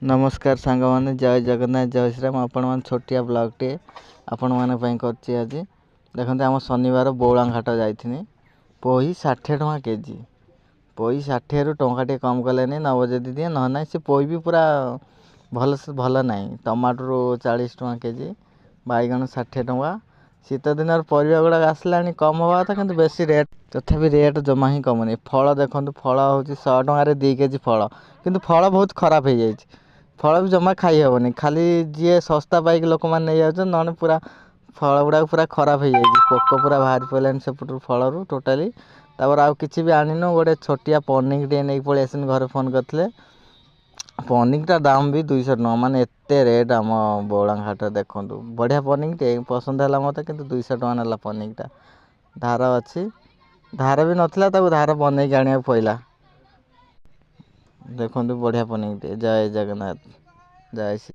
नमस्कार सांग मैंने जय जगन्नाथ जय श्रीराम आपण मैंने छोटिया ब्लॉगटे आपण मैंने कर आज देखते आम शनिवार बौला घाट जाइए पोई 60 टଙ୍କା केजी पोई 60 रु टंका कम कले नब जदि दिए ना ना से पोई भी पूरा भल से भल ना टमाटो 40 टଙ୍କା केजी बैगण 60 टଙ୍କା शीत दिन परिवा गुड़ाक आसला कम हवा था कि बेसी रेट तथापि रेट जमा ही कमुनी फल देखो फल हूँ 100 टकर 2 केजी फल किंतु फल बहुत खराब हो जाए फल भी जमा खाई हेनी खाली जी सस्ता पाइक लोक मैंने नहीं जाऊँ ना पूरा फल गुड़ाक पूरा खराब हो जाए पोक पूरा बाहरी पड़ानी सेपटू फल टोटाली तापर आउ कि भी आनीनु गोटे छोटिया पनिक टे नहीं पलि आसन घर फोन करते पनिकटा दाम भी 200 टଙ୍କା माने एते रेट आम बौला घाट देखु बढ़िया पनिक टे पसंद है मत कि 200 टଙ୍କା नाला पनिकटा धार अच्छी धार भी नाला धार बनई आने पड़ा देखो बढ़िया पनिक टे जय जगन्नाथ जय श्री।